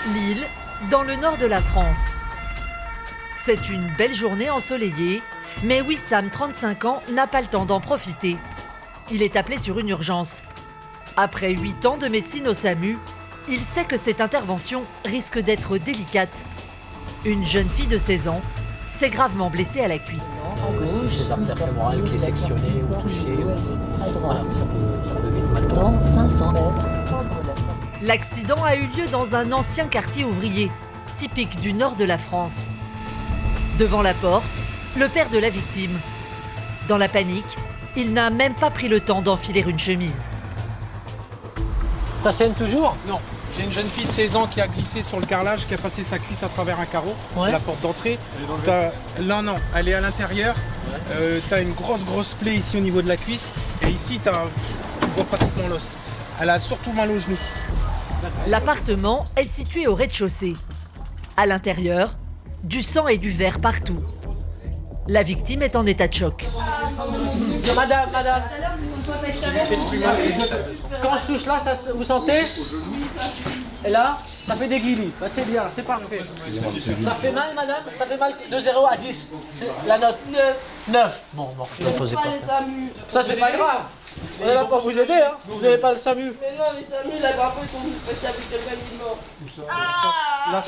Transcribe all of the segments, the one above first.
Lille, dans le nord de la France. C'est une belle journée ensoleillée, mais Wissam, 35 ans, n'a pas le temps d'en profiter. Il est appelé sur une urgence. Après 8 ans de médecine au SAMU, il sait que cette intervention risque d'être délicate. Une jeune fille de 16 ans s'est gravement blessée à la cuisse. C'est l'artère fémorale qui est sectionnée ou touchée. Voilà, ça peut vite mal tourner. Dans 500 mètres. L'accident a eu lieu dans un ancien quartier ouvrier, typique du nord de la France. Devant la porte, le père de la victime. Dans la panique, il n'a même pas pris le temps d'enfiler une chemise. Ça saigne toujours? Non, j'ai une jeune fille de 16 ans qui a glissé sur le carrelage, qui a passé sa cuisse à travers un carreau, Ouais. la porte d'entrée. Non, elle est à l'intérieur. T'as une grosse plaie ici au niveau de la cuisse. Et ici, tu vois pratiquement l'os. Elle a surtout mal au genou. L'appartement est situé au rez-de-chaussée. À l'intérieur, du sang et du verre partout. La victime est en état de choc. Madame, quand je touche là, vous sentez? Et là, ça fait des guilis. Bah, c'est bien, c'est parfait. Ça fait mal, madame? Ça fait mal de 0 à 10. C'est la note 9. Bon, ne posez pas. Ça, c'est pas grave. On est là pour vous aider, hein. Vous n'avez pas le SAMU. Mais non, les SAMU, là, parfois, ils sont venus parce qu'il y avait quelqu'un qui est mort.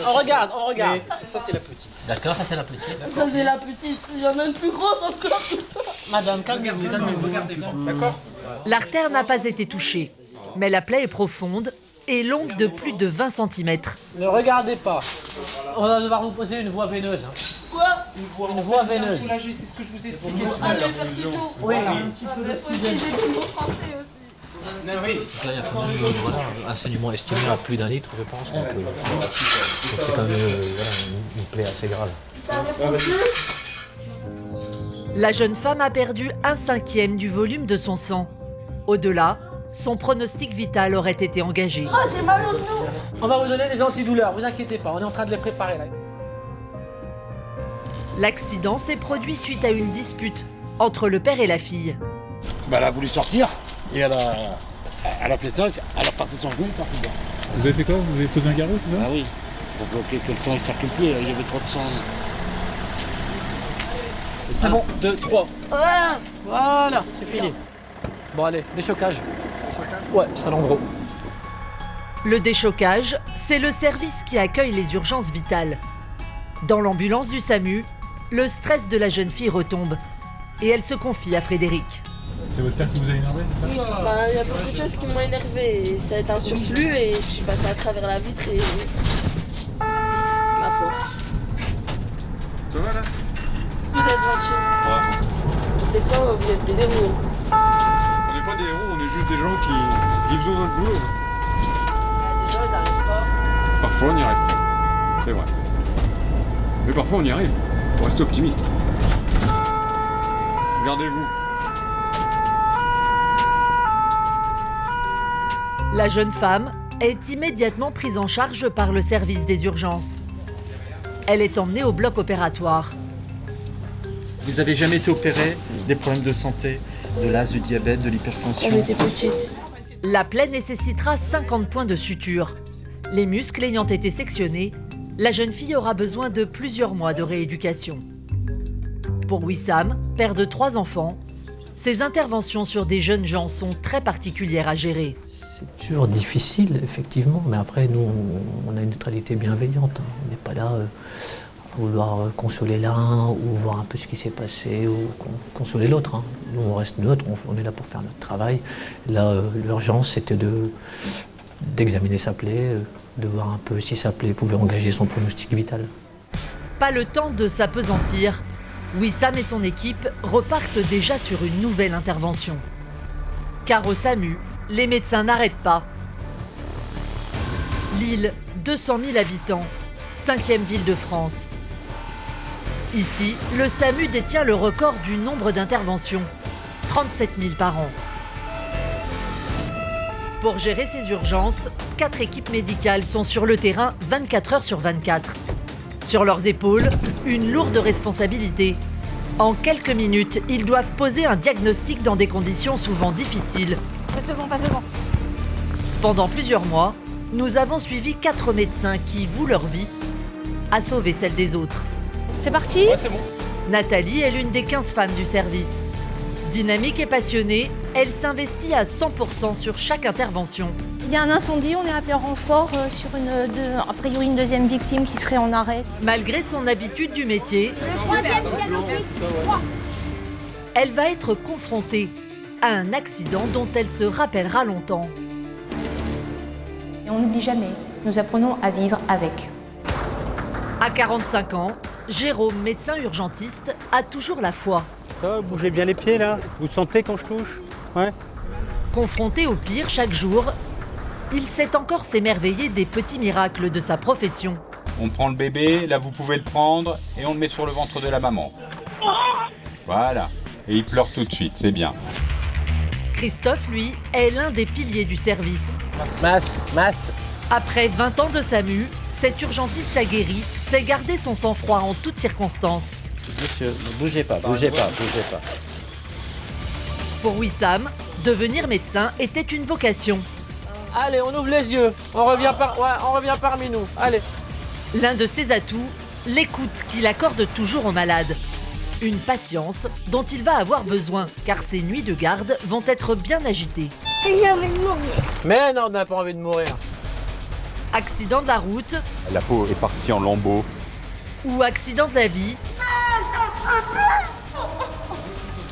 On regarde. Mais ça, c'est la petite. D'accord, ça c'est la petite. Ça, c'est la petite. Il y en a une plus grosse encore que ça. Madame, calmez-vous. D'accord? L'artère n'a pas été touchée, mais la plaie est profonde et longue de plus de 20 cm. Ne regardez pas. On va devoir vous poser une voie veineuse. Hein. Quoi? Une voie veineuse. Soulagé, c'est ce que je vous ai expliqué. Ah, le vertigo. Oui. Mais faut utiliser des mots français aussi. Non, oui. Là, il y a quand même un saignement estimé à plus d'un litre, je pense. Donc, c'est quand même une plaie assez grave. La jeune femme a perdu 1/5 du volume de son sang. Au-delà, son pronostic vital aurait été engagé. Ah, j'ai mal au genou. On va vous donner des antidouleurs, vous inquiétez pas, on est en train de les préparer là. L'accident s'est produit suite à une dispute entre le père et la fille. Elle a voulu sortir et elle a fait ça, elle a passé son genou, elle est partie dedans. Vous avez fait quoi? Vous avez posé un garrot, c'est ça? Ah oui, pour bloquer que le sang ne circule plus, il y avait trop de sang. C'est bon. 2, 3. Voilà, c'est fini. Bon allez, déchocage. Ouais, ça en gros. Le déchocage, c'est le service qui accueille les urgences vitales. Dans l'ambulance du SAMU, le stress de la jeune fille retombe et elle se confie à Frédéric. C'est votre père qui vous a énervé, c'est ça? Bah, il y a beaucoup de choses qui m'ont énervé. Ça a été un surplus et je suis passée à travers la vitre et. Ma porte. Ça va là? Vous êtes gentils. Des fois, vous êtes des héros. On n'est pas des héros, on est juste des gens qui faisons notre boulot. Il y a des gens, ils n'arrivent pas. Parfois on n'y arrive pas, c'est vrai. Mais parfois on y arrive, faut rester optimiste. Regardez-vous. La jeune femme est immédiatement prise en charge par le service des urgences. Elle est emmenée au bloc opératoire. Vous avez jamais été opéré des problèmes de santé, de l'asthme, du diabète, de l'hypertension? Elle était petite. La plaie nécessitera 50 points de suture. Les muscles ayant été sectionnés, la jeune fille aura besoin de plusieurs mois de rééducation. Pour Wissam, père de 3 enfants, ces interventions sur des jeunes gens sont très particulières à gérer. C'est toujours difficile, effectivement, mais après, nous, on a une neutralité bienveillante. Hein. On n'est pas là à vouloir consoler l'un ou voir un peu ce qui s'est passé ou consoler l'autre. Hein. Nous, on reste neutre, on est là pour faire notre travail. Là, l'urgence, c'était d'examiner sa plaie, de voir un peu si sa plaie pouvait engager son pronostic vital. Pas le temps de s'apesantir. Wissam et son équipe repartent déjà sur une nouvelle intervention. Car au SAMU, les médecins n'arrêtent pas. Lille, 200 000 habitants, 5e ville de France. Ici, le SAMU détient le record du nombre d'interventions, 37 000 par an. Pour gérer ces urgences, 4 équipes médicales sont sur le terrain 24 heures sur 24. Sur leurs épaules, une lourde responsabilité. En quelques minutes, ils doivent poser un diagnostic dans des conditions souvent difficiles. Passe devant, passe devant. Pendant plusieurs mois, nous avons suivi 4 médecins qui vouent leur vie à sauver celle des autres. C'est parti? Ouais, c'est bon. Nathalie est l'une des 15 femmes du service. Dynamique et passionnée, elle s'investit à 100% sur chaque intervention. Il y a un incendie, on est appelé en renfort sur a priori une deuxième victime qui serait en arrêt. Malgré son habitude du métier, Le troisième, c'est l'office. elle va être confrontée à un accident dont elle se rappellera longtemps. Et on n'oublie jamais, nous apprenons à vivre avec. À 45 ans, Jérôme, médecin urgentiste, a toujours la foi. Bougez bien les pieds là, vous sentez quand je touche? Ouais. Confronté au pire chaque jour, il sait encore s'émerveiller des petits miracles de sa profession. On prend le bébé, là vous pouvez le prendre et on le met sur le ventre de la maman. Voilà. Et il pleure tout de suite, c'est bien. Christophe, lui, est l'un des piliers du service. Masse. Après 20 ans de SAMU, cet urgentiste aguerri sait garder son sang-froid en toutes circonstances. Monsieur, ne bougez pas. Pour Wissam, devenir médecin était une vocation. Allez, on ouvre les yeux. On revient parmi nous. Allez. L'un de ses atouts, l'écoute qu'il accorde toujours aux malades. Une patience dont il va avoir besoin, car ses nuits de garde vont être bien agitées. Mais non, on n'a pas envie de mourir. Accident de la route La peau est partie en lambeaux. ou accident de la vie.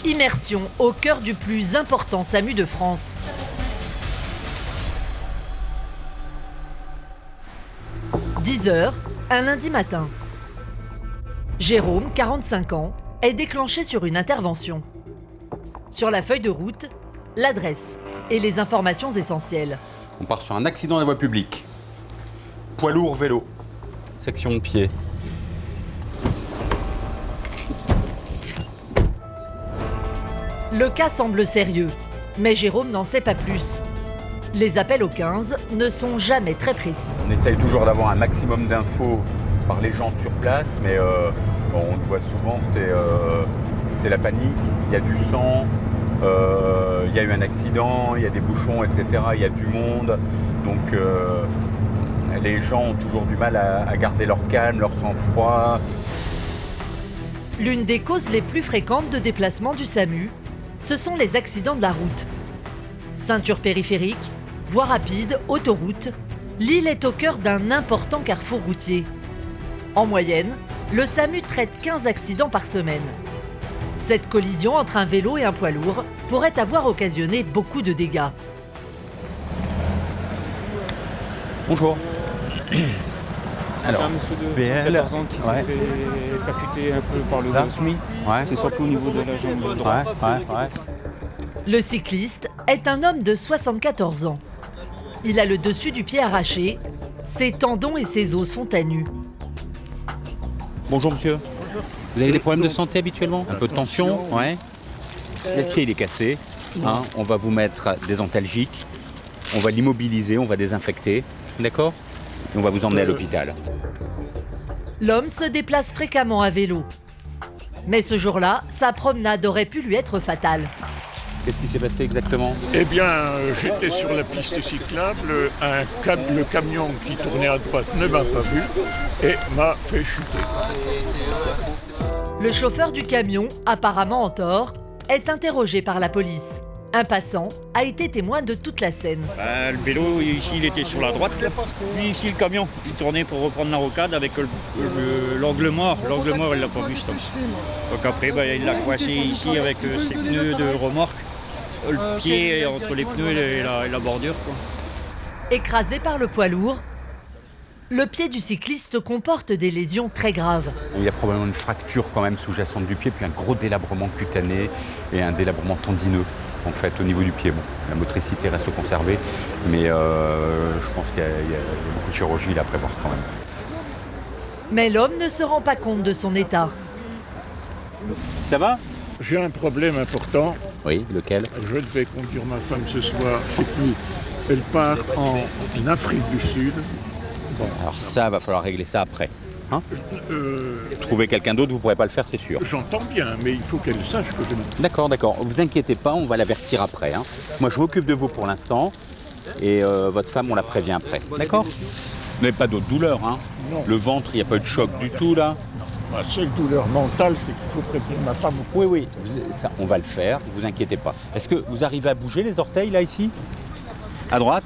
Immersion au cœur du plus important SAMU de France. « 10h, un lundi matin. Jérôme, 45 ans, est déclenché sur une intervention. Sur la feuille de route, l'adresse et les informations essentielles. On part sur un accident de la voie publique. Poids lourd vélo. Section de pied. Le cas semble sérieux, mais Jérôme n'en sait pas plus. Les appels au 15 ne sont jamais très précis. On essaye toujours d'avoir un maximum d'infos par les gens sur place, mais on le voit souvent, c'est la panique, il y a du sang, il y a eu un accident, il y a des bouchons, etc., il y a du monde. Donc les gens ont toujours du mal à garder leur calme, leur sang-froid. L'une des causes les plus fréquentes de déplacement du SAMU, ce sont les accidents de la route. Ceinture périphérique, voie rapide, autoroute, l'île est au cœur d'un important carrefour routier. En moyenne, le SAMU traite 15 accidents par semaine. Cette collision entre un vélo et un poids lourd pourrait avoir occasionné beaucoup de dégâts. Bonjour. Alors, un monsieur de 14 ans qui s'est fait percuter un peu par le Gosmi. ouais. C'est surtout au niveau de la jambe droite. Ouais. Le cycliste est un homme de 74 ans. Il a le dessus du pied arraché, ses tendons et ses os sont à nu. Bonjour monsieur. Vous avez des problèmes de santé habituellement? Un peu de tension? Ouais. Le pied il est cassé. Hein, on va vous mettre des antalgiques. On va l'immobiliser, on va désinfecter. D'accord? Et on va vous emmener à l'hôpital. L'homme se déplace fréquemment à vélo. Mais ce jour-là, sa promenade aurait pu lui être fatale. Qu'est-ce qui s'est passé exactement? Eh bien, j'étais sur la piste cyclable, le camion qui tournait à droite ne m'a pas vu et m'a fait chuter. Le chauffeur du camion, apparemment en tort, est interrogé par la police. Un passant a été témoin de toute la scène. Le vélo, ici, il était sur la droite. Lui, ici, le camion, il tournait pour reprendre la rocade avec l'angle mort. L'angle mort, il l'a pas vu, ce temps. Donc après, il l'a coincé ici avec ses pneus de remorque. Le pied entre les pneus et la bordure, quoi. Écrasé par le poids lourd, le pied du cycliste comporte des lésions très graves. Il y a probablement une fracture quand même sous-jacente du pied, puis un gros délabrement cutané et un délabrement tendineux. En fait, au niveau du pied, bon, la motricité reste conservée, mais je pense qu'il y a beaucoup de chirurgie à prévoir quand même. Mais l'homme ne se rend pas compte de son état. Ça va? J'ai un problème important. Oui, lequel? Je devais conduire ma femme ce soir, c'est fini. Elle part en Afrique du Sud. Bon. Alors ça, va falloir régler ça après. Hein? Trouver quelqu'un d'autre, vous ne pourrez pas le faire, c'est sûr. J'entends bien, mais il faut qu'elle sache que je... D'accord. Vous inquiétez pas, on va l'avertir après. Hein. Moi, je m'occupe de vous pour l'instant. et votre femme, on la prévient après. D'accord? Vous n'avez pas d'autres douleurs, hein? Non. Le ventre, il n'y a pas eu de choc du tout, là? La seule douleur mentale, c'est qu'il faut prévenir ma femme. Oui, oui, ça, on va le faire, ne vous inquiétez pas. Est-ce que vous arrivez à bouger les orteils, là, ici? À droite?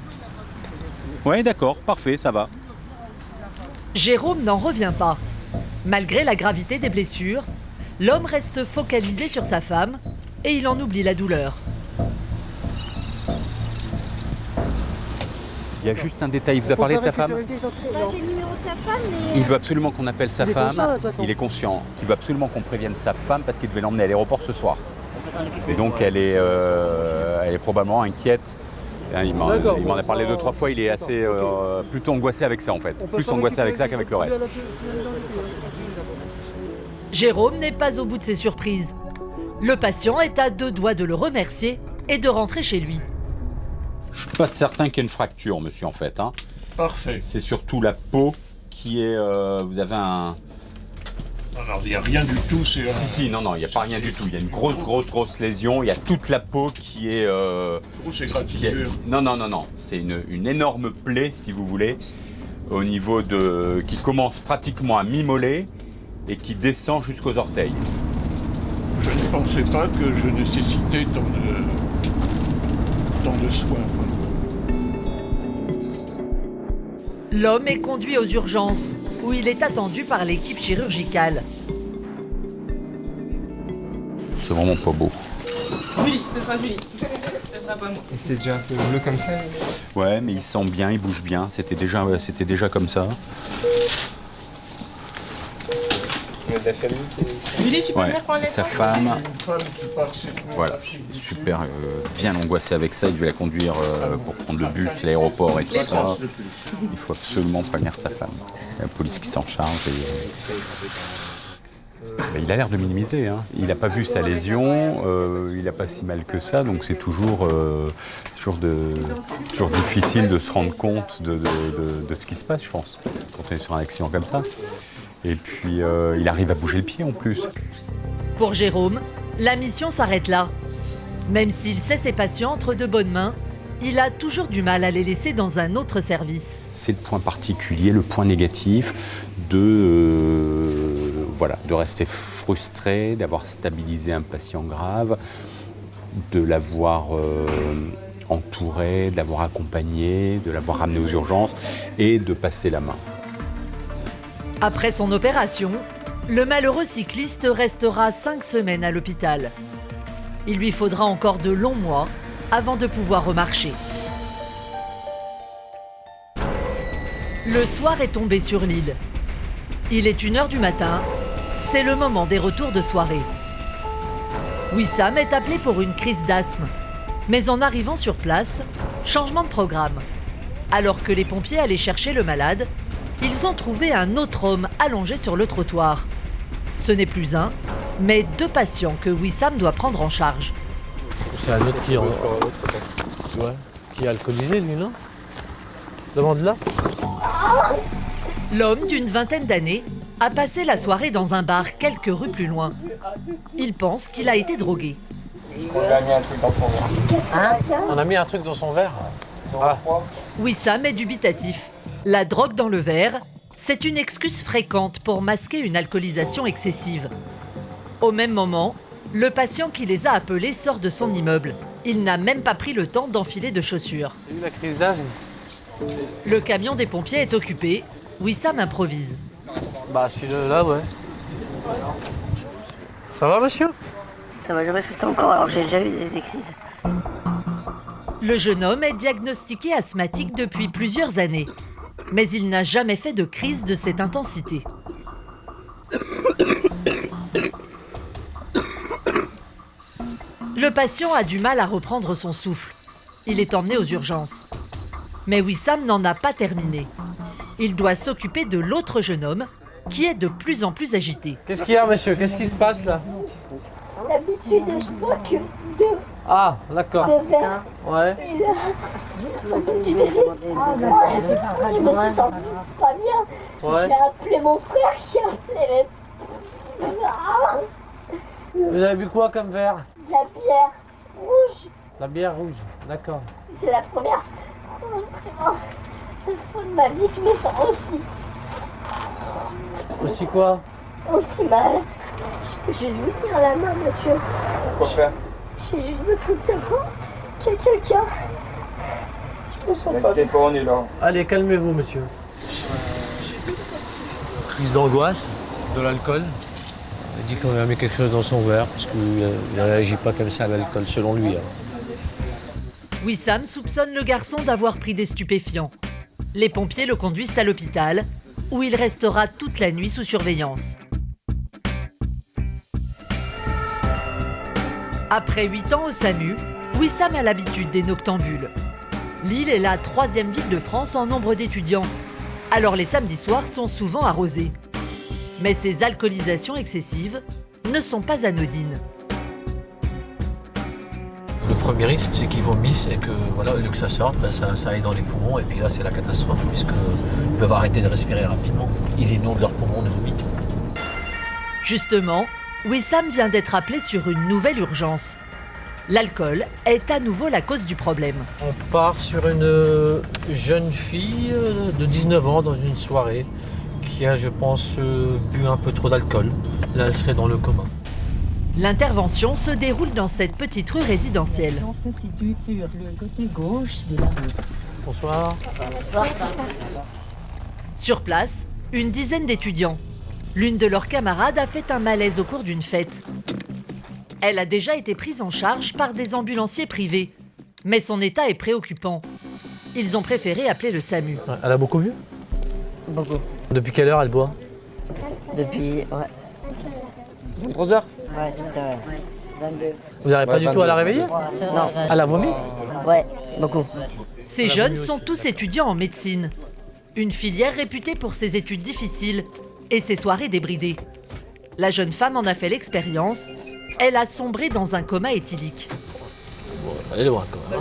Oui, d'accord, parfait, ça va. Jérôme n'en revient pas. Malgré la gravité des blessures, l'homme reste focalisé sur sa femme et il en oublie la douleur. Il y a juste un détail, il vous a parlé de sa femme? J'ai le numéro de sa femme, mais... Il veut absolument qu'on appelle sa femme. conscient, de toute façon. Il est conscient qu'il veut absolument qu'on prévienne sa femme parce qu'il devait l'emmener à l'aéroport ce soir. Et donc elle est probablement inquiète. Il m'en a parlé 2-3 fois, il est assez plutôt angoissé avec ça en fait. Plus angoissé avec ça qu'avec le reste. Jérôme n'est pas au bout de ses surprises. Le patient est à 2 doigts de le remercier et de rentrer chez lui. Je ne suis pas certain qu'il y ait une fracture, monsieur, en fait. Hein. Parfait. C'est surtout la peau qui est... vous avez un... Alors, il n'y a rien du tout. Si, non, il n'y a pas rien du tout. Il y a une grosse lésion. Il y a toute la peau qui est... Grosse égratignure. Non. C'est une énorme plaie, si vous voulez, au niveau de... qui commence pratiquement à mi-mollet et qui descend jusqu'aux orteils. Je ne pensais pas que je nécessitais tant de soins. L'homme est conduit aux urgences, où il est attendu par l'équipe chirurgicale. C'est vraiment pas beau. Julie, ce sera Julie. Ce sera pas moi. C'était déjà un peu bleu comme ça. Ouais, mais il sent bien, il bouge bien. C'était déjà comme ça. Il y a de la famille qui est... Julie, tu peux venir prendre les sa photos femme, Une femme qui part cette nuit. voilà, super bien angoissé avec ça. Il devait la conduire pour prendre le bus, l'aéroport et tout ça. Il faut absolument prévenir sa femme. La police qui s'en charge. Il a l'air de minimiser. Hein. Il n'a pas vu sa lésion, il n'a pas si mal que ça, donc c'est toujours difficile de se rendre compte de ce qui se passe, je pense, quand on est sur un accident comme ça. Et puis, il arrive à bouger le pied en plus. Pour Jérôme, la mission s'arrête là. Même s'il sait ses patients entre de bonnes mains, il a toujours du mal à les laisser dans un autre service. C'est le point particulier, le point négatif de rester frustré, d'avoir stabilisé un patient grave, de l'avoir entouré, de l'avoir accompagné, de l'avoir ramené aux urgences et de passer la main. Après son opération, le malheureux cycliste restera 5 semaines à l'hôpital. Il lui faudra encore de longs mois avant de pouvoir remarcher. Le soir est tombé sur l'île. Il est 1h du matin, c'est le moment des retours de soirée. Wissam est appelé pour une crise d'asthme. Mais en arrivant sur place, changement de programme. Alors que les pompiers allaient chercher le malade, ils ont trouvé un autre homme allongé sur le trottoir. Ce n'est plus un, mais 2 patients que Wissam doit prendre en charge. C'est un autre qui est alcoolisé, lui, non? Demande-la. L'homme d'une vingtaine d'années a passé la soirée dans un bar quelques rues plus loin. Il pense qu'il a été drogué. On a mis un truc dans son verre. Hein? On a mis un truc dans son verre? Ah. Wissam est dubitatif. La drogue dans le verre, c'est une excuse fréquente pour masquer une alcoolisation excessive. Au même moment, le patient qui les a appelés sort de son immeuble. Il n'a même pas pris le temps d'enfiler de chaussures. T'as eu la crise d'asthme? Le camion des pompiers est occupé. Wissam improvise. Bah, si là, ouais. Ça va, monsieur? Ça m'a jamais fait ça encore, alors j'ai déjà eu des crises. Le jeune homme est diagnostiqué asthmatique depuis plusieurs années. Mais il n'a jamais fait de crise de cette intensité. Le patient a du mal à reprendre son souffle. Il est emmené aux urgences. Mais Wissam n'en a pas terminé. Il doit s'occuper de l'autre jeune homme, qui est de plus en plus agité. Qu'est-ce qu'il y a, monsieur? Qu'est-ce qui se passe, là? D'habitude, je bois que 2 Ah, d'accord. verres. Ouais. Et là, tu décides. Je me suis sentie pas bien. Ouais. J'ai appelé mon frère qui a appelé Vous avez bu quoi comme verre? la bière rouge. La bière rouge, d'accord. C'est la première Vraiment, au fond de ma vie, je me sens aussi. Aussi quoi? Aussi mal. Je peux juste vous tenir la main, monsieur. Quoi faire? J'ai juste besoin de savoir qu'il y a quelqu'un. Je me sens pas bien. T'inquiète pas, on est là. Allez, calmez-vous, monsieur. Crise d'angoisse, de l'alcool. Il dit qu'on a mis quelque chose dans son verre parce qu'il ne réagit pas comme ça à l'alcool, selon lui. Wissam soupçonne le garçon d'avoir pris des stupéfiants. Les pompiers le conduisent à l'hôpital, où il restera toute la nuit sous surveillance. Après 8 ans au SAMU, Wissam a l'habitude des noctambules. Lille est la 3e ville de France en nombre d'étudiants. Alors les samedis soirs sont souvent arrosés. Mais ces alcoolisations excessives ne sont pas anodines. Le premier risque, c'est qu'ils vomissent et que, voilà, au lieu que ça sorte, ça aille dans les poumons. Et puis là, c'est la catastrophe, puisqu'ils peuvent arrêter de respirer rapidement. Ils inondent leurs poumons de vomi. Justement, Wissam vient d'être appelé sur une nouvelle urgence. L'alcool est à nouveau la cause du problème. On part sur une jeune fille de 19 ans dans une soirée qui a, je pense, bu un peu trop d'alcool. Là, elle serait dans le coma. L'intervention se déroule dans cette petite rue résidentielle. On se situe sur le côté gauche de la rue. Bonsoir. Bonsoir. Sur place, une dizaine d'étudiants. L'une de leurs camarades a fait un malaise au cours d'une fête. Elle a déjà été prise en charge par des ambulanciers privés. Mais son état est préoccupant. Ils ont préféré appeler le SAMU. Elle a beaucoup bu? Beaucoup. Depuis quelle heure elle boit? Depuis, 23h? Ouais, c'est ça, ouais. 22. Vous n'arrivez pas du tout à la réveiller? Non. Elle a vomi? Ouais, beaucoup. Ces jeunes sont tous étudiants en médecine. Une filière réputée pour ses études difficiles et ses soirées débridées. La jeune femme en a fait l'expérience. Elle a sombré dans un coma éthylique. Elle est loin quand même.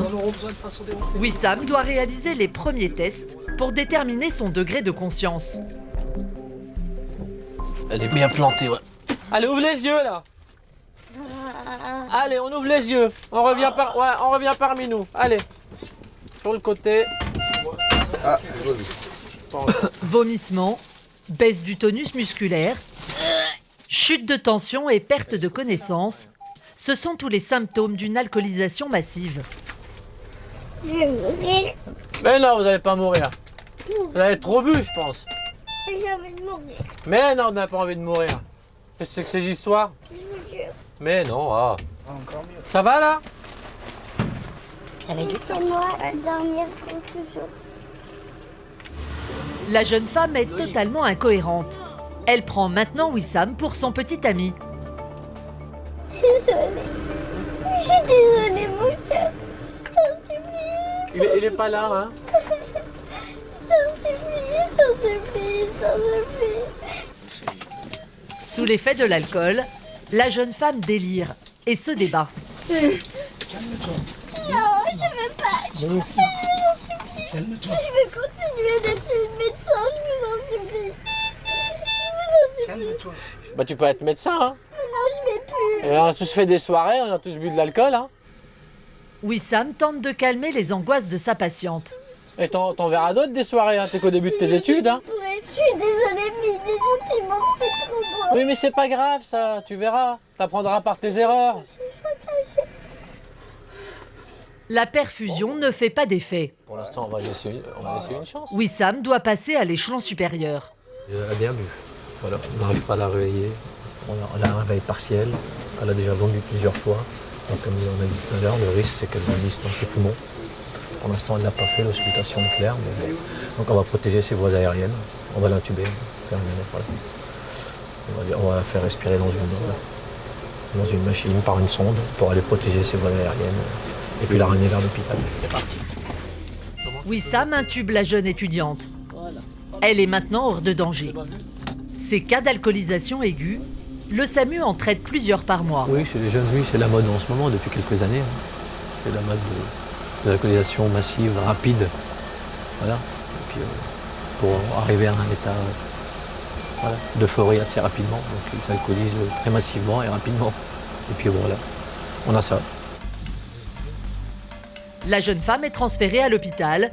Wissam doit réaliser les premiers tests pour déterminer son degré de conscience. Elle est bien plantée, ouais. Allez, ouvre les yeux, là. Allez, on ouvre les yeux. On revient parmi nous. Allez. Sur le côté. Vomissement, baisse du tonus musculaire, chute de tension et perte de connaissance, ce sont tous les symptômes d'une alcoolisation massive. Je vais mourir. Mais non, vous n'allez pas mourir. Vous avez trop bu, je pense. J'ai envie de mourir. Mais non, on n'a pas envie de mourir. Qu'est-ce que c'est que ces histoires? Je vous jure. Mais non, ah. Ça va, là? Laissez-moi dormir pour toujours. La jeune femme est totalement incohérente. Elle prend maintenant Wissam pour son petit ami. Désolée. Je suis désolée, mon cœur. T'en supplie. Il est pas là, hein? T'en supplie, t'en supplie, t'en supplie. Sous l'effet de l'alcool, la jeune femme délire et se débat. Non, je veux pas. Je vous en supplie. Je veux continuer d'être médecin, je vous en supplie. Je vous en supplie. Bah, tu peux être médecin, hein? Non, je vais plus. Et on a tous fait des soirées, on a tous bu de l'alcool, hein? Wissam tente de calmer les angoisses de sa patiente. Et t'en verras d'autres des soirées, hein? T'es qu'au début de tes études, hein? Ouais, je suis désolée, mais les sentiments, c'est trop beau. Oui, mais c'est pas grave, ça, tu verras. T'apprendras par tes erreurs. La perfusion ne fait pas d'effet. Pour l'instant, on va laisser une chance. Wissam doit passer à l'échelon supérieur. Elle a bien bu. Voilà, on n'arrive pas à la réveiller. On a un réveil partiel. Elle a déjà vomi plusieurs fois. Donc, comme on a dit tout à l'heure, le risque, c'est qu'elle vomisse dans ses poumons. Pour l'instant, elle n'a pas fait l'auscultation nucléaire. Mais bon. Donc, on va protéger ses voies aériennes. On va l'intuber. On va la faire respirer dans une machine par une sonde pour aller protéger ses voies aériennes. Et puis la ramener vers l'hôpital. C'est parti. Wissam intube la jeune étudiante. Elle est maintenant hors de danger. Ces cas d'alcoolisation aiguë, le SAMU en traite plusieurs par mois. Oui, chez les jeunes, oui, c'est la mode en ce moment depuis quelques années. C'est la mode de l'alcoolisation massive, rapide. Voilà. Et puis, pour arriver à un état d'euphorie assez rapidement. Donc ils s'alcoolisent très massivement et rapidement. Et puis voilà, on a ça. La jeune femme est transférée à l'hôpital.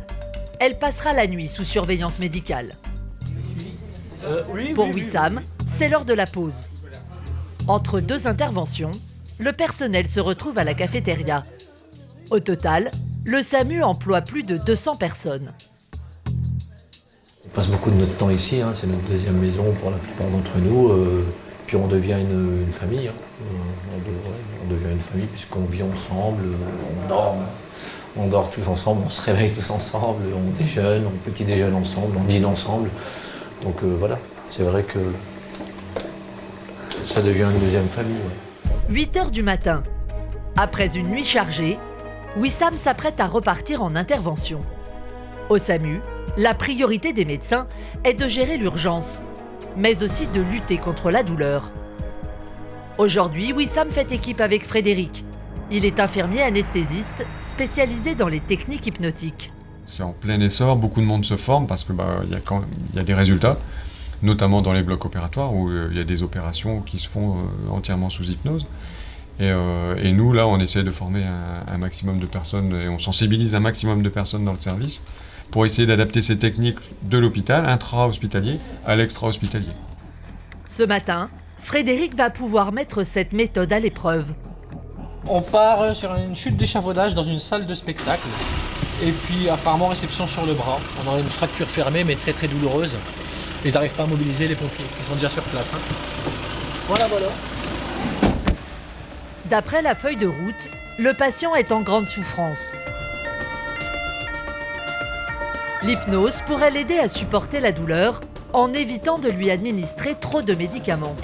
Elle passera la nuit sous surveillance médicale. Pour Wissam, c'est l'heure de la pause. Entre deux interventions, le personnel se retrouve à la cafétéria. Au total, le SAMU emploie plus de 200 personnes. On passe beaucoup de notre temps ici, c'est notre deuxième maison pour la plupart d'entre nous. Puis on devient une famille. On devient une famille puisqu'on vit ensemble, on dort tous ensemble, on se réveille tous ensemble, on déjeune, on petit déjeune ensemble, on dîne ensemble. Donc voilà, c'est vrai que ça devient une deuxième famille. 8 heures du matin. Après une nuit chargée, Wissam s'apprête à repartir en intervention. Au SAMU, la priorité des médecins est de gérer l'urgence, mais aussi de lutter contre la douleur. Aujourd'hui, Wissam fait équipe avec Frédéric. Il est infirmier anesthésiste spécialisé dans les techniques hypnotiques. C'est en plein essor, beaucoup de monde se forme parce que y a des résultats, notamment dans les blocs opératoires où il y a des opérations qui se font entièrement sous hypnose. Et nous, là, on essaie de former un maximum de personnes et on sensibilise un maximum de personnes dans le service pour essayer d'adapter ces techniques de l'hôpital, intra-hospitalier, à l'extra-hospitalier. Ce matin, Frédéric va pouvoir mettre cette méthode à l'épreuve. On part sur une chute d'échafaudage dans une salle de spectacle. Et puis apparemment réception sur le bras. On a une fracture fermée mais très très douloureuse. Ils n'arrivent pas à mobiliser les pompiers. Ils sont déjà sur place. Voilà. D'après la feuille de route, le patient est en grande souffrance. L'hypnose pourrait l'aider à supporter la douleur en évitant de lui administrer trop de médicaments.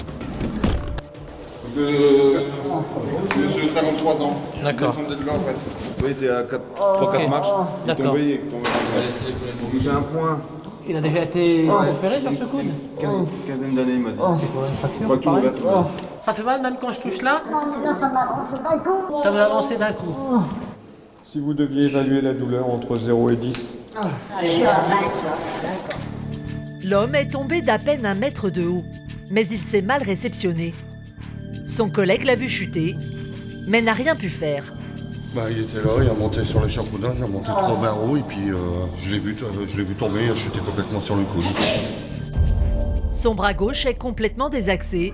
Monsieur, 53 ans. D'accord. Descendez de là en fait. Vous voyez, t'es à 3-4 marches. D'accord. J'ai un point. Il a déjà été opéré sur ce coude? Quinzaine d'années, il m'a dit. C'est quoi, une fracture pareil? Ça fait mal même quand je touche là? Non, sinon ça va rentrer d'un coup. Ça va lancer d'un coup. Si vous deviez évaluer la douleur entre 0 et 10. Je suis à 20. L'homme est tombé d'à peine 1 mètre de haut, mais il s'est mal réceptionné. Son collègue l'a vu chuter, mais n'a rien pu faire. Il était là, il a monté sur l'échafaudage, il a monté 3 barreaux et puis je l'ai vu tomber, il a chuté complètement sur le coude. Son bras gauche est complètement désaxé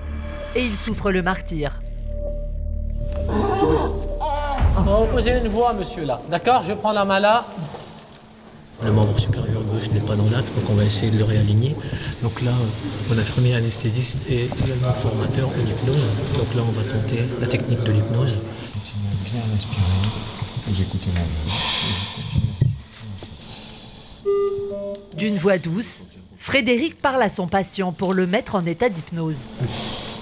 et il souffre le martyre. On va opposer une voix, monsieur, là. D'accord? Je prends la main là. Le membre supérieur gauche n'est pas dans l'axe, donc on va essayer de le réaligner. Donc là, mon infirmier anesthésiste est également formateur en hypnose. Donc là, on va tenter la technique de l'hypnose. Continuez bien à respirer, vous écoutez la voix. D'une voix douce, Frédéric parle à son patient pour le mettre en état d'hypnose.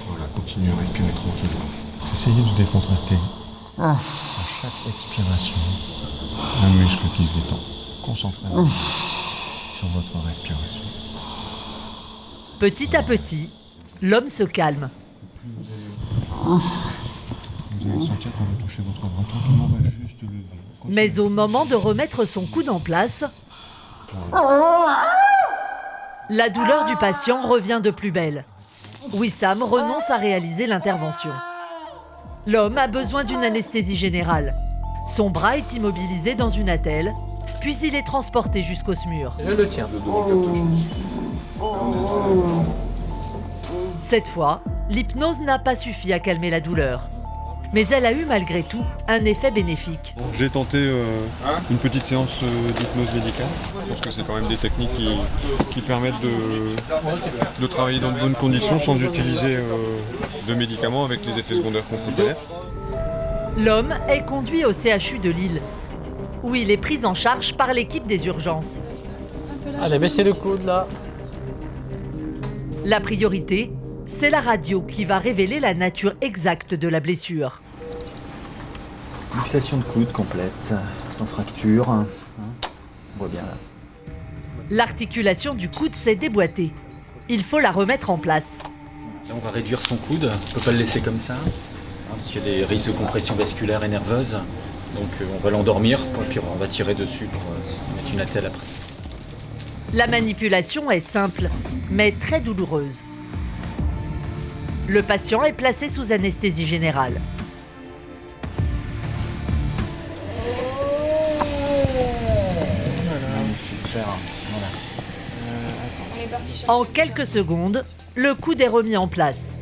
Voilà, continuez à respirer tranquillement. Essayez de décontracter. À chaque expiration, un muscle qui se détend. Concentrez-vous sur votre respiration. Petit à petit, l'homme se calme. Vous allez sentir qu'on va toucher votre bras. Tranquillement, on va juste lever. Mais au moment de remettre son coude en place, la douleur du patient revient de plus belle. Wissam renonce à réaliser l'intervention. L'homme a besoin d'une anesthésie générale. Son bras est immobilisé dans une attelle, puis il est transporté jusqu'au SMUR. Je le tiens. Cette fois, l'hypnose n'a pas suffi à calmer la douleur. Mais elle a eu malgré tout un effet bénéfique. J'ai tenté une petite séance d'hypnose médicale, parce que c'est quand même des techniques qui permettent de travailler dans de bonnes conditions sans utiliser de médicaments avec les effets secondaires qu'on peut connaître. L'homme est conduit au CHU de Lille, où il est pris en charge par l'équipe des urgences. Allez, baissez le coude là. La priorité, c'est la radio qui va révéler la nature exacte de la blessure. Luxation de coude complète, sans fracture. On voit bien là. L'articulation du coude s'est déboîtée. Il faut la remettre en place. Là, on va réduire son coude. On ne peut pas le laisser comme ça, parce qu'il y a des risques de compression vasculaire et nerveuse. Donc on va l'endormir, puis on va tirer dessus pour mettre une attelle après. La manipulation est simple, mais très douloureuse. Le patient est placé sous anesthésie générale. En quelques secondes, le coude est remis en place.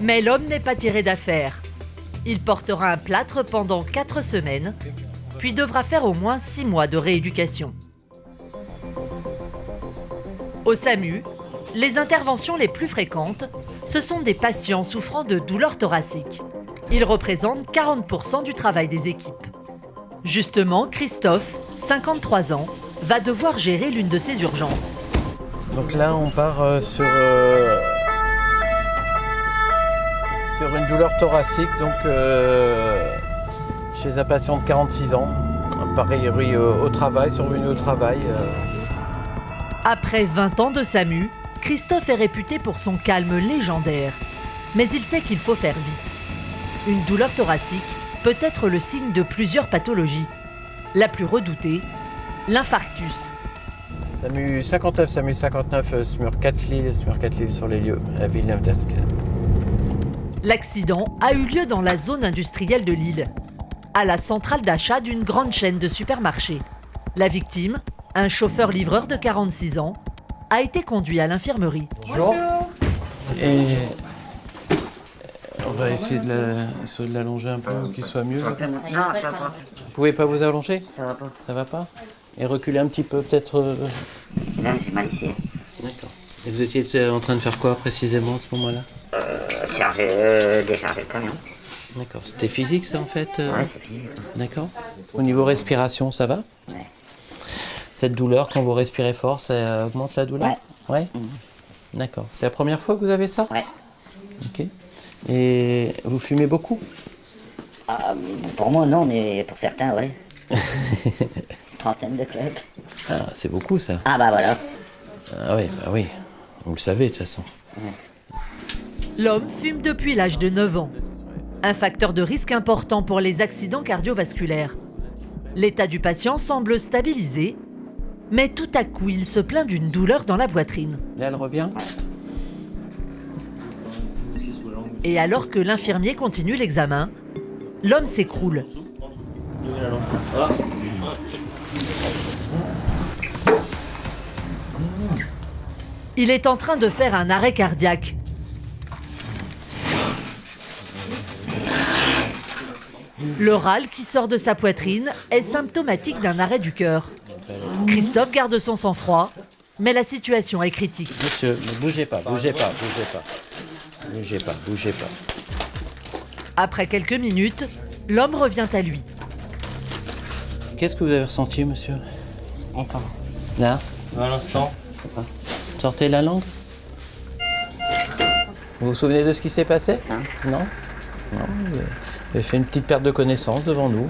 Mais l'homme n'est pas tiré d'affaire. Il portera un plâtre pendant 4 semaines, puis devra faire au moins 6 mois de rééducation. Au SAMU, les interventions les plus fréquentes, ce sont des patients souffrant de douleurs thoraciques. Ils représentent 40% du travail des équipes. Justement, Christophe, 53 ans, va devoir gérer l'une de ces urgences. Donc là, on part sur une douleur thoracique, donc chez un patient de 46 ans. Pareil, oui, au travail, survenu au travail. Après 20 ans de SAMU, Christophe est réputé pour son calme légendaire. Mais il sait qu'il faut faire vite. Une douleur thoracique peut être le signe de plusieurs pathologies. La plus redoutée, l'infarctus. SAMU 59, SAMU 59, SMUR 4 Lille sur les lieux, à Villeneuve-d'Ascq. L'accident a eu lieu dans la zone industrielle de Lille, à la centrale d'achat d'une grande chaîne de supermarchés. La victime, un chauffeur-livreur de 46 ans, a été conduit à l'infirmerie. Bonjour. Et on va essayer de l'allonger un peu, qu'il soit mieux. Non, ça va pas. Vous pouvez pas vous allonger? Ça va pas. Ça va pas? Et reculer un petit peu, peut-être. Là, j'ai mal ici. D'accord. Et vous étiez en train de faire quoi précisément à ce moment-là? Décharger le camion. D'accord. C'était physique, ça, en fait? Ouais, c'est physique. D'accord. Au niveau respiration, ça va? Ouais. Cette douleur, quand vous respirez fort, ça augmente la douleur? Ouais. Ouais. D'accord. C'est la première fois que vous avez ça? Ouais. Ok. Et vous fumez beaucoup? Pour moi, non, mais pour certains, ouais. Trentaine de clopes. Ah, c'est beaucoup, ça. Ah, bah voilà. Ah oui, bah oui. Vous le savez, de toute façon. L'homme fume depuis l'âge de 9 ans. Un facteur de risque important pour les accidents cardiovasculaires. L'état du patient semble stabilisé, mais tout à coup, il se plaint d'une douleur dans la poitrine. Là, elle revient. Et alors que l'infirmier continue l'examen, l'homme s'écroule. Il est en train de faire un arrêt cardiaque. Le râle qui sort de sa poitrine est symptomatique d'un arrêt du cœur. Christophe garde son sang-froid, mais la situation est critique. Monsieur, ne bougez pas, bougez pas, bougez pas. Bougez pas, bougez pas. Après quelques minutes, l'homme revient à lui. Qu'est-ce que vous avez ressenti, monsieur? Encore. Là? À l'instant. Sortez la langue. Vous vous souvenez de ce qui s'est passé? Non? Non, vous avez fait une petite perte de connaissance devant nous.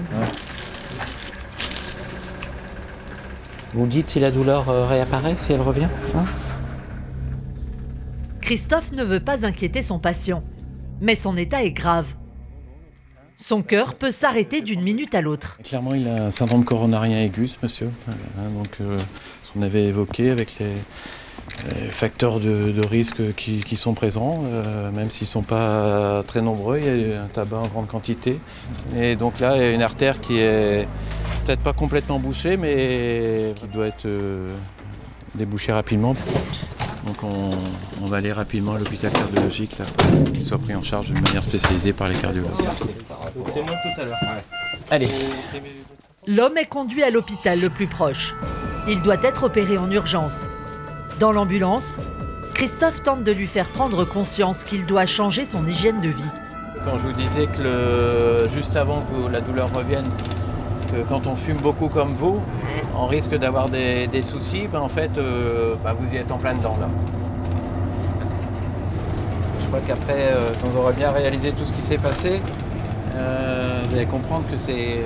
Vous dites si la douleur réapparaît, si elle revient? Christophe ne veut pas inquiéter son patient, mais son état est grave. Son cœur peut s'arrêter d'une minute à l'autre. Clairement, il a un syndrome coronarien aigu, ce monsieur. Donc, ce qu'on avait évoqué avec les facteurs de risque qui sont présents, même s'ils ne sont pas très nombreux, il y a un tabac en grande quantité. Et donc là, il y a une artère qui est peut-être pas complètement bouchée, mais qui doit être débouchée rapidement. Donc on va aller rapidement à l'hôpital cardiologique là, pour qu'il soit pris en charge de manière spécialisée par les cardiologues. Donc c'est moi tout à l'heure. Allez. L'homme est conduit à l'hôpital le plus proche. Il doit être opéré en urgence. Dans l'ambulance, Christophe tente de lui faire prendre conscience qu'il doit changer son hygiène de vie. Quand je vous disais que juste avant que la douleur revienne, que quand on fume beaucoup comme vous, on risque d'avoir des soucis, en fait, vous y êtes en plein dedans là. Je crois qu'après, quand on aura bien réalisé tout ce qui s'est passé, vous allez comprendre que c'est...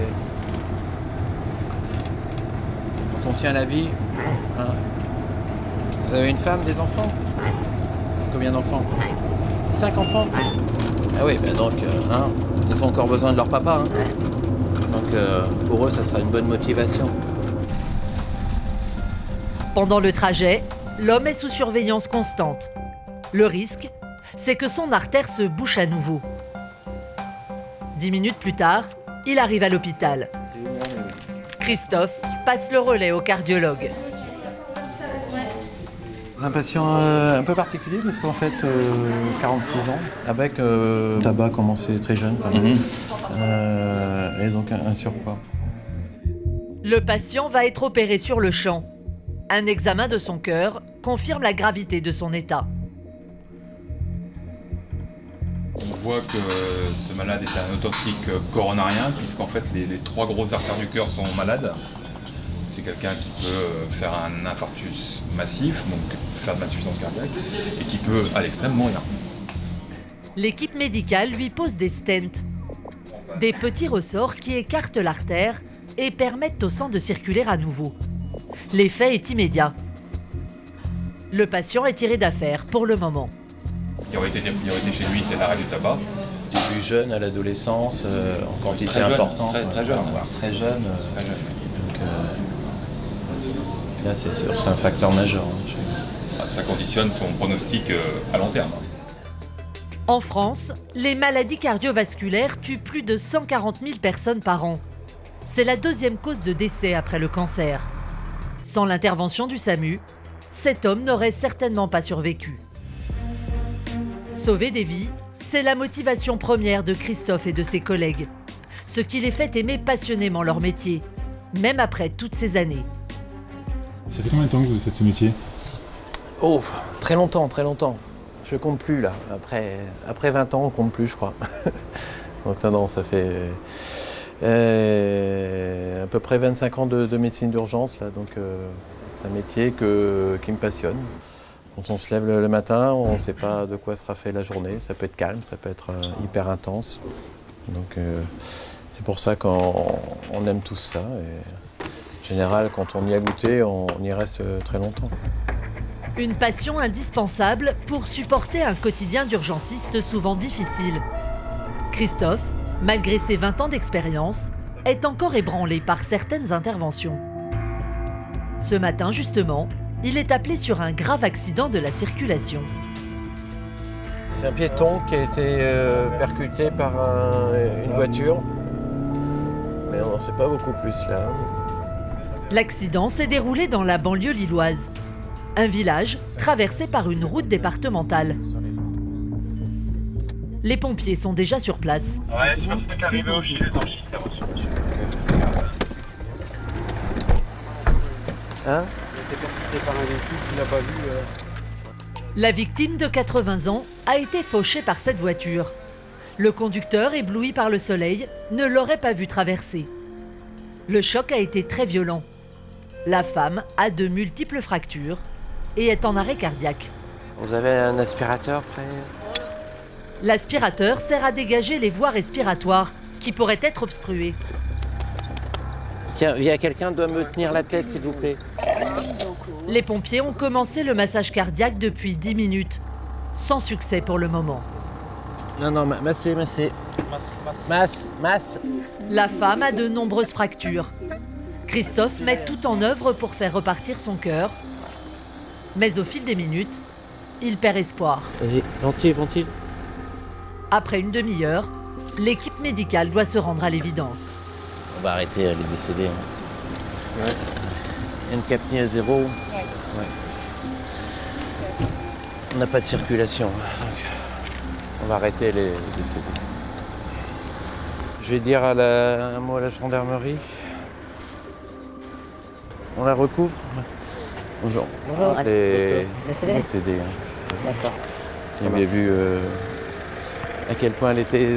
Quand on tient la vie... Hein. Vous avez une femme, des enfants? Combien d'enfants? 5 enfants? Ah oui, donc ils ont encore besoin de leur papa. Hein. Donc pour eux, ça sera une bonne motivation. Pendant le trajet, l'homme est sous surveillance constante. Le risque, c'est que son artère se bouche à nouveau. 10 minutes plus tard, il arrive à l'hôpital. Christophe passe le relais au cardiologue. Un patient un peu particulier parce qu'en fait, 46 ans, avec tabac commencé très jeune quand même, et donc un surpoids. Le patient va être opéré sur le champ. Un examen de son cœur confirme la gravité de son état. On voit que ce malade est un authentique coronarien, puisqu'en fait les 3 grosses artères du cœur sont malades. C'est quelqu'un qui peut faire un infarctus massif, donc faire de l'insuffisance cardiaque, et qui peut, à l'extrême, mourir. L'équipe médicale lui pose des stents, des petits ressorts qui écartent l'artère et permettent au sang de circuler à nouveau. L'effet est immédiat. Le patient est tiré d'affaire pour le moment. Il y aurait été des priorités chez lui, c'est l'arrêt du tabac. Début jeune, à l'adolescence, en quantité Très jeune, importante. très jeune. Très jeune. Donc, là, c'est sûr, c'est un facteur majeur. Ça conditionne son pronostic à long terme. En France, les maladies cardiovasculaires tuent plus de 140 000 personnes par an. C'est la 2e cause de décès après le cancer. Sans l'intervention du SAMU, cet homme n'aurait certainement pas survécu. Sauver des vies, c'est la motivation première de Christophe et de ses collègues. Ce qui les fait aimer passionnément leur métier, même après toutes ces années. Ça fait combien de temps que vous faites ce métier? Oh, très longtemps, très longtemps. Je compte plus là. Après 20 ans, on compte plus, je crois. Donc non, ça fait à peu près 25 ans de médecine d'urgence là. Donc c'est un métier qui me passionne. Quand on se lève le matin, on ne sait pas de quoi sera fait la journée. Ça peut être calme, ça peut être hyper intense. Donc c'est pour ça qu'on aime tous ça. Et en général, quand on y a goûté, on y reste très longtemps. Une passion indispensable pour supporter un quotidien d'urgentiste souvent difficile. Christophe, malgré ses 20 ans d'expérience, est encore ébranlé par certaines interventions. Ce matin, justement, il est appelé sur un grave accident de la circulation. C'est un piéton qui a été percuté par une voiture, mais on n'en sait pas beaucoup plus là. L'accident s'est déroulé dans la banlieue lilloise. Un village traversé par une route départementale. Les pompiers sont déjà sur place. Ouais, je vais peut-être arriver au fil dans le système. Hein? Il a été percuté par un véhicule qu'il n'a pas vu. La victime de 80 ans a été fauchée par cette voiture. Le conducteur, ébloui par le soleil, ne l'aurait pas vu traverser. Le choc a été très violent. La femme a de multiples fractures et est en arrêt cardiaque. Vous avez un aspirateur prêt? L'aspirateur sert à dégager les voies respiratoires qui pourraient être obstruées. Tiens, il y a quelqu'un qui doit me tenir la tête, s'il vous plaît. Les pompiers ont commencé le massage cardiaque depuis 10 minutes, sans succès pour le moment. Non, massez. Masse. La femme a de nombreuses fractures. Christophe met tout en œuvre pour faire repartir son cœur. Mais au fil des minutes, il perd espoir. Vas-y, ventile. Après une demi-heure, l'équipe médicale doit se rendre à l'évidence. On va arrêter les décédés. Hein. Ouais. N-capnie à 0. Ouais. On n'a pas de circulation. Donc on va arrêter les décédés. Je vais dire un mot à la gendarmerie. On la recouvre? Bonjour. Les décédés. D'accord. Vous avez vu à quel point elle était...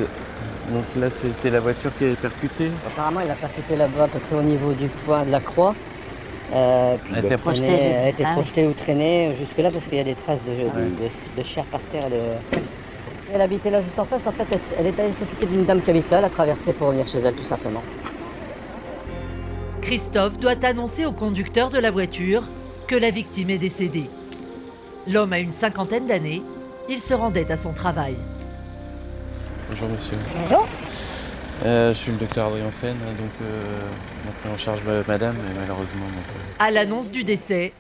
Donc là, c'était la voiture qui est percutée. Apparemment, elle a percuté là-bas à peu près au niveau du point de la croix. Puis elle a été projetée ou traînée jusque-là parce qu'il y a des traces de chair par terre. Elle habitait là juste en face. En fait, elle est allée s'occuper d'une dame qui habite là. Elle a traversé pour revenir chez elle, tout simplement. Christophe doit annoncer au conducteur de la voiture que la victime est décédée. L'homme a une 50aine d'années. Il se rendait à son travail. Bonjour monsieur. Bonjour. Je suis le docteur Adrien Sen, donc on a pris en charge madame, mais malheureusement... À l'annonce du décès,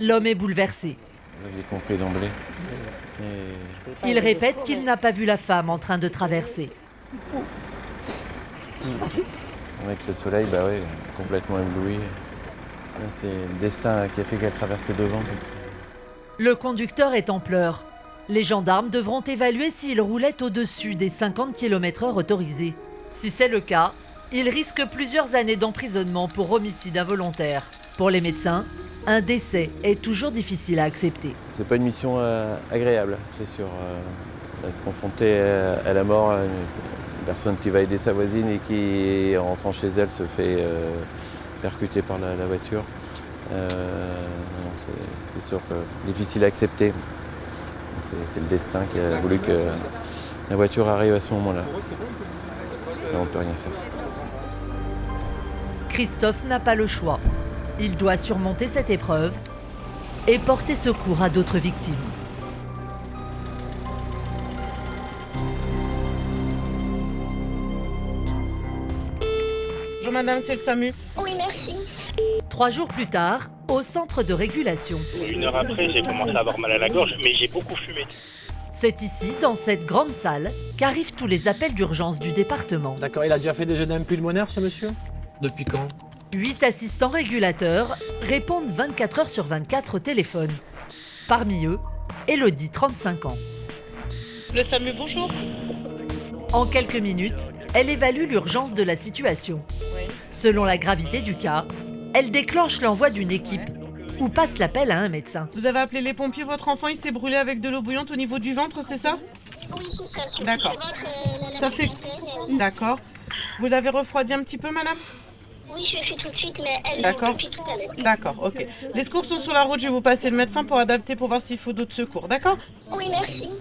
l'homme est bouleversé. Vous l'avez compris d'emblée. Il répète qu'il n'a pas vu la femme en train de traverser. Avec le soleil, bah oui, complètement ébloui. C'est le destin qui a fait qu'elle traversait devant comme ça. Le conducteur est en pleurs. Les gendarmes devront évaluer s'il roulait au-dessus des 50 km/h autorisés. Si c'est le cas, il risque plusieurs années d'emprisonnement pour homicide involontaire. Pour les médecins, un décès est toujours difficile à accepter. C'est pas une mission agréable, c'est sûr. Être confronté à la mort, à une personne qui va aider sa voisine et qui, en rentrant chez elle, se fait percuter par la voiture. C'est sûr que difficile à accepter. C'est le destin qui a voulu que la voiture arrive à ce moment-là. On ne peut rien faire. Christophe n'a pas le choix. Il doit surmonter cette épreuve et porter secours à d'autres victimes. Bonjour madame, c'est le SAMU. Oui, merci. 3 jours plus tard, au centre de régulation. 1 heure après, j'ai commencé à avoir mal à la gorge, mais j'ai beaucoup fumé. C'est ici, dans cette grande salle, qu'arrivent tous les appels d'urgence du département. D'accord, il a déjà fait des œdèmes pulmonaires, ce monsieur? Depuis quand? 8 assistants régulateurs répondent 24 heures sur 24 au téléphone. Parmi eux, Elodie, 35 ans. Le SAMU, bonjour. En quelques minutes, elle évalue l'urgence de la situation. Selon la gravité du cas, elle déclenche l'envoi d'une équipe ou passe l'appel à un médecin. Vous avez appelé les pompiers, votre enfant il s'est brûlé avec de l'eau bouillante au niveau du ventre, c'est ça? Oui, c'est ça. D'accord. Ça fait... D'accord. Vous l'avez refroidi un petit peu, madame? Oui, je le fais tout de suite, mais elle D'accord. depuis tout à l'heure. D'accord, ok. Les secours sont sur la route, je vais vous passer le médecin pour adapter, pour voir s'il faut d'autres secours, d'accord? Oui, merci.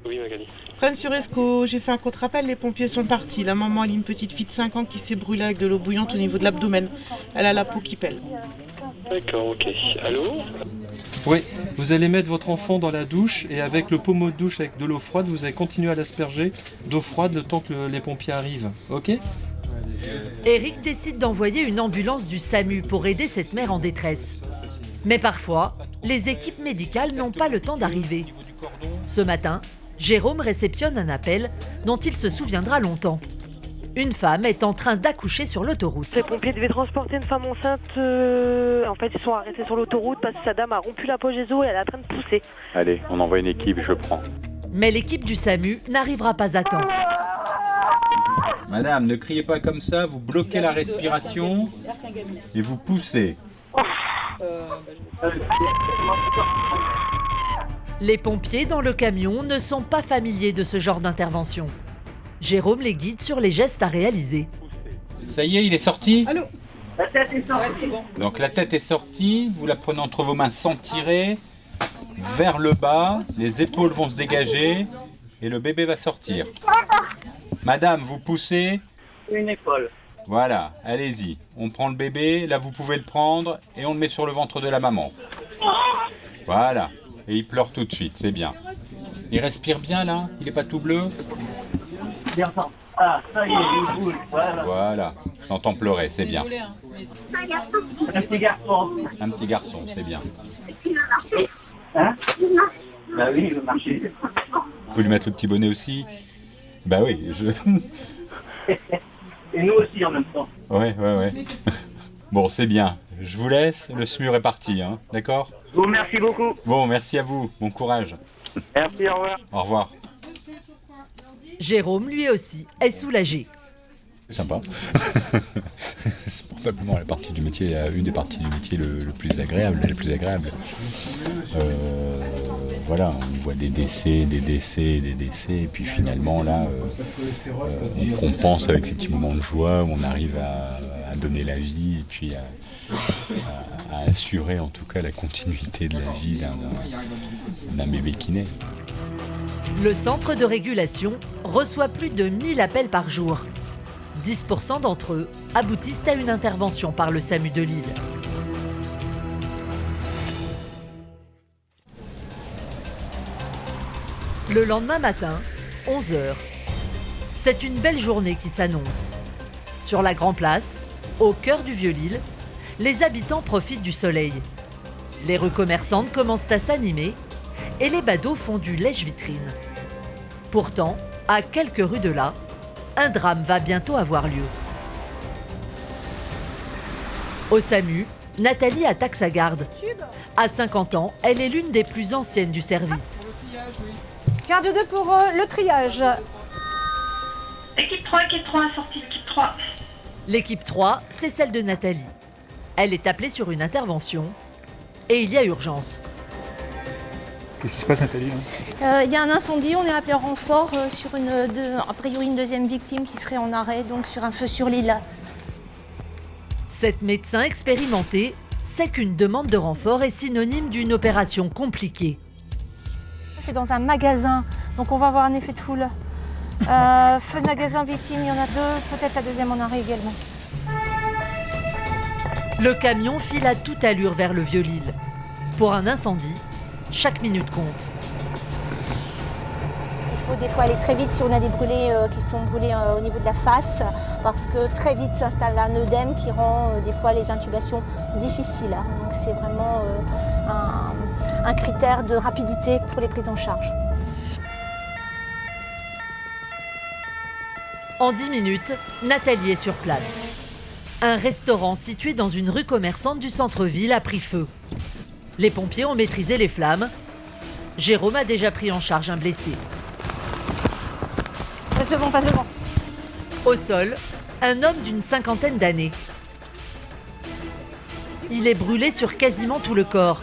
Oui, Magali. Fresnes sur Escaut, j'ai fait un contre-appel, les pompiers sont partis. La maman, elle a une petite fille de 5 ans qui s'est brûlée avec de l'eau bouillante au niveau de l'abdomen. Elle a la peau qui pèle. D'accord, ok. Allô? Oui, vous allez mettre votre enfant dans la douche et avec le pommeau de douche avec de l'eau froide, vous allez continuer à l'asperger d'eau froide le temps que les pompiers arrivent, ok? Eric décide d'envoyer une ambulance du SAMU pour aider cette mère en détresse. Mais parfois, les équipes médicales n'ont pas le temps d'arriver. Ce matin, Jérôme réceptionne un appel dont il se souviendra longtemps. Une femme est en train d'accoucher sur l'autoroute. Les pompiers devaient transporter une femme enceinte. En fait, ils sont arrêtés sur l'autoroute parce que sa dame a rompu l'apogéso et elle est en train de pousser. Allez, on envoie une équipe, je prends. Mais l'équipe du SAMU n'arrivera pas à temps. Madame, ne criez pas comme ça, vous bloquez la respiration et vous poussez. Les pompiers dans le camion ne sont pas familiers de ce genre d'intervention. Jérôme les guide sur les gestes à réaliser. Ça y est, il est sorti? Allô? La tête est sortie. Ouais, c'est bon. Donc la tête est sortie, vous la prenez entre vos mains sans tirer, vers le bas, les épaules vont se dégager et le bébé va sortir. Madame, vous poussez. Une épaule. Voilà, allez-y. On prend le bébé, là vous pouvez le prendre et on le met sur le ventre de la maman. Voilà, et il pleure tout de suite, c'est bien. Il respire bien là? Il n'est pas tout bleu? Ah, ça y est, il bouge. Voilà, je l'entends pleurer, c'est bien. Un petit garçon. Un petit garçon, c'est bien. Il va marcher. Hein? Bah oui, il va marcher. Vous pouvez lui mettre le petit bonnet aussi? Bah oui, je... Et nous aussi en même temps. Ouais. Bon, c'est bien. Je vous laisse, le SMUR est parti, hein, d'accord? Bon, merci beaucoup. Bon, merci à vous, bon courage. Merci, au revoir. Au revoir. Jérôme, lui aussi, est soulagé. C'est sympa. C'est probablement la partie du métier, une des parties du métier le plus agréable, la plus agréable. Voilà, on voit des décès, et puis finalement là, on compense avec ces petits moments de joie où on arrive à donner la vie et puis à assurer en tout cas la continuité de la vie d'un bébé qui naît. Le centre de régulation reçoit plus de 1000 appels par jour. 10% d'entre eux aboutissent à une intervention par le SAMU de Lille. Le lendemain matin, 11h. C'est une belle journée qui s'annonce. Sur la Grand Place, au cœur du Vieux-Lille, les habitants profitent du soleil. Les rues commerçantes commencent à s'animer et les badauds font du lèche-vitrine. Pourtant, à quelques rues de là, un drame va bientôt avoir lieu. Au SAMU, Nathalie attaque sa garde. À 50 ans, elle est l'une des plus anciennes du service. Garde 2 pour le triage. Équipe 3, sortie l'équipe 3. L'équipe 3, c'est celle de Nathalie. Elle est appelée sur une intervention et il y a urgence. Qu'est-ce qui se passe, Nathalie? Il y a un incendie, on est appelé en renfort sur a priori une deuxième victime qui serait en arrêt, donc sur un feu sur l'île. Cette médecin expérimentée sait qu'une demande de renfort est synonyme d'une opération compliquée. C'est dans un magasin, donc on va avoir un effet de foule. Feu de magasin, victime, il y en a 2, peut-être la deuxième en arrêt également. Le camion file à toute allure vers le Vieux-Lille. Pour un incendie, chaque minute compte. Il faut des fois aller très vite si on a des brûlés qui sont brûlés au niveau de la face, parce que très vite s'installe un œdème qui rend des fois les intubations difficiles. Donc c'est vraiment un critère de rapidité pour les prises en charge. En 10 minutes, Nathalie est sur place. Un restaurant situé dans une rue commerçante du centre-ville a pris feu. Les pompiers ont maîtrisé les flammes. Jérôme a déjà pris en charge un blessé. Passe devant, passe devant. Au sol, un homme d'une cinquantaine d'années. Il est brûlé sur quasiment tout le corps,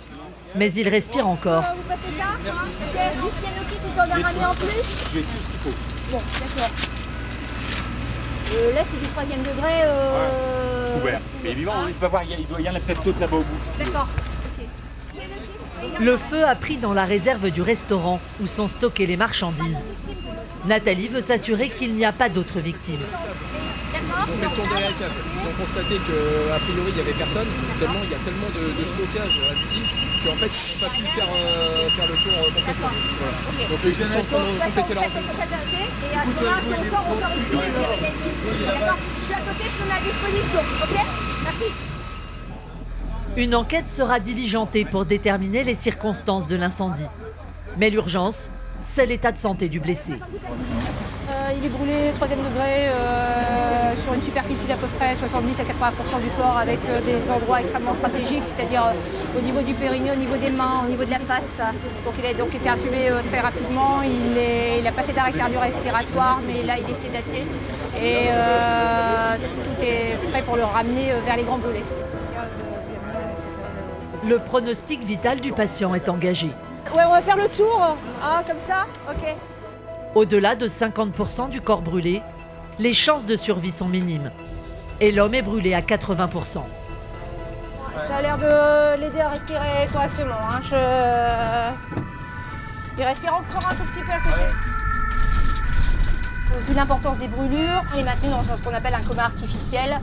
mais il respire encore. Vous passez ça, ok. Lucien Loki, tu t'en as ramené en plus? J'ai tout ce qu'il faut. Bon, d'accord. Là, c'est du 3e degré. Couvert. Mais vivant, il peut voir, il y en a peut-être d'autres là-bas au bout. D'accord. Le feu a pris dans la réserve du restaurant où sont stockées les marchandises. Nathalie veut s'assurer qu'il n'y a pas d'autres victimes. On fait le tour de la cave. Ils ont constaté qu'a priori il n'y avait personne, seulement il y a tellement de stockage abusif qu'en fait ils n'ont pas pu faire le tour complètement. Voilà. Okay. Donc ils sont en train de compléter leur reconnaissance. Et à ce moment-là, si on sort ici. D'accord. Je suis à côté, je te mets à disposition. Ok. Merci. Une enquête sera diligentée pour déterminer les circonstances de l'incendie. Mais l'urgence, c'est l'état de santé du blessé. Il est brûlé 3e degré sur une superficie d'à peu près 70 à 80% du corps avec des endroits extrêmement stratégiques, c'est-à-dire au niveau du périnée, au niveau des mains, au niveau de la face. Donc il a donc été intubé très rapidement. Il n'a pas fait d'arrêt cardio-respiratoire, mais là il est sédaté et tout est prêt pour le ramener vers les grands brûlés. Le pronostic vital du patient est engagé. Ouais, on va faire le tour. Ah, comme ça? Ok. Au-delà de 50% du corps brûlé, les chances de survie sont minimes. Et l'homme est brûlé à 80%. Ça a l'air de l'aider à respirer correctement. Il respire encore un tout petit peu à côté. Vu l'importance des brûlures, on est maintenu dans ce qu'on appelle un coma artificiel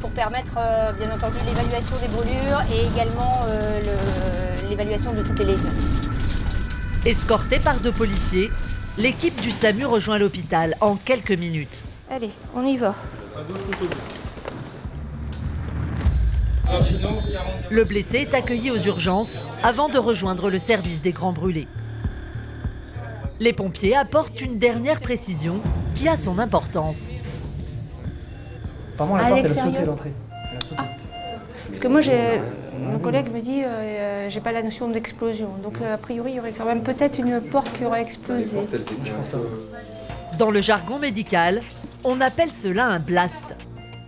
pour permettre bien entendu l'évaluation des brûlures et également l'évaluation de toutes les lésions. Escorté par 2 policiers, l'équipe du SAMU rejoint l'hôpital en quelques minutes. Allez, on y va. Le blessé est accueilli aux urgences avant de rejoindre le service des grands brûlés. Les pompiers apportent une dernière précision qui a son importance. Apparemment, la porte, elle a sauté l'entrée. Parce que moi, mon collègue me dit j'ai pas la notion d'explosion. Donc, a priori, il y aurait quand même peut-être une porte qui aurait explosé. Dans le jargon médical, on appelle cela un blast.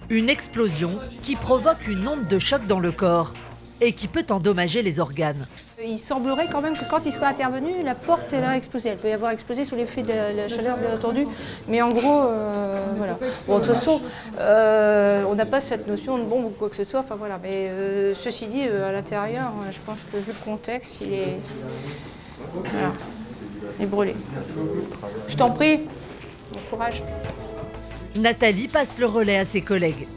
Une explosion qui provoque une onde de choc dans le corps et qui peut endommager les organes. Il semblerait quand même que quand il soit intervenu, la porte elle a explosé. Elle peut y avoir explosé sous l'effet de la chaleur, bien entendu. Mais en gros, voilà. Bon, de toute façon, on n'a pas cette notion de bombe ou quoi que ce soit. Enfin, voilà. Mais ceci dit, à l'intérieur, je pense que vu le contexte, il est, voilà, il est brûlé. Je t'en prie, bon courage. Nathalie passe le relais à ses collègues.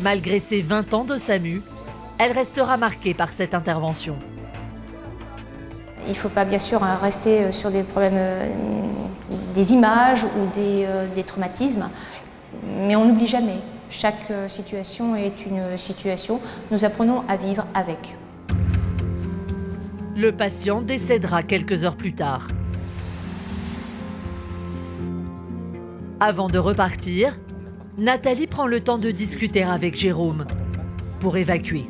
Malgré ses 20 ans de SAMU, elle restera marquée par cette intervention. Il ne faut pas bien sûr rester sur des problèmes, des images ou des traumatismes, mais on n'oublie jamais. Chaque situation est une situation. Nous apprenons à vivre avec. Le patient décédera quelques heures plus tard. Avant de repartir, Nathalie prend le temps de discuter avec Jérôme pour évacuer.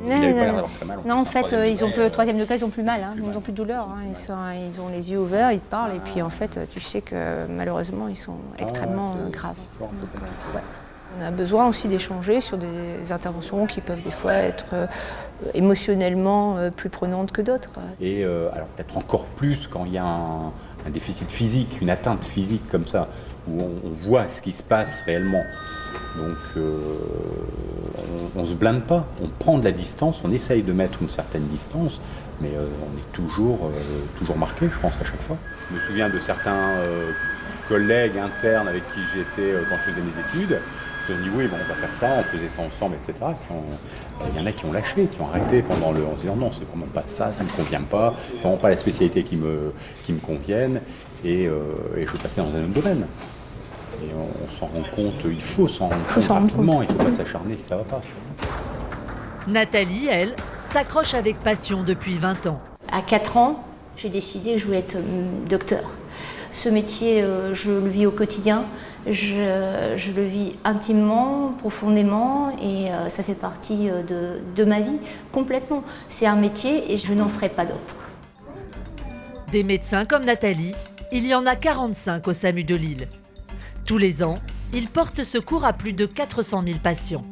Il avait pas l'air d'avoir très mal. Non, en fait, ils ont plus, 3e degré, ils ont plus mal, hein. Ils ont plus de douleur. Hein. Ils ont les yeux ouverts, ils te parlent, et puis en fait, tu sais que malheureusement, ils sont extrêmement graves. Donc, on a besoin aussi d'échanger sur des interventions qui peuvent des fois être émotionnellement plus prenantes que d'autres. Et alors peut-être encore plus quand il y a un déficit physique, une atteinte physique comme ça, où on voit ce qui se passe réellement. Donc on ne se blinde pas, on prend de la distance, on essaye de mettre une certaine distance, mais on est toujours marqué, je pense, à chaque fois. Je me souviens de certains collègues internes avec qui j'étais quand je faisais mes études, qui se sont dit oui, bon, on va faire ça, on faisait ça ensemble, etc. Il y en a qui ont lâché, qui ont arrêté en se disant non, c'est vraiment pas ça, ça ne me convient pas, c'est vraiment pas la spécialité qui me convienne, et je veux passer dans un autre domaine. Et on s'en rend compte, il faut s'en rendre compte rapidement, il ne faut pas s'acharner si ça ne va pas. Nathalie, elle, s'accroche avec passion depuis 20 ans. À 4 ans, j'ai décidé que je voulais être docteur. Ce métier, je le vis au quotidien, je le vis intimement, profondément, et ça fait partie de ma vie complètement. C'est un métier et je n'en ferai pas d'autre. Des médecins comme Nathalie, il y en a 45 au SAMU de Lille. Tous les ans, ils portent secours à plus de 400 000 patients.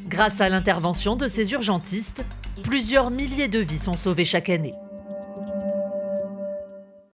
Grâce à l'intervention de ces urgentistes, plusieurs milliers de vies sont sauvées chaque année.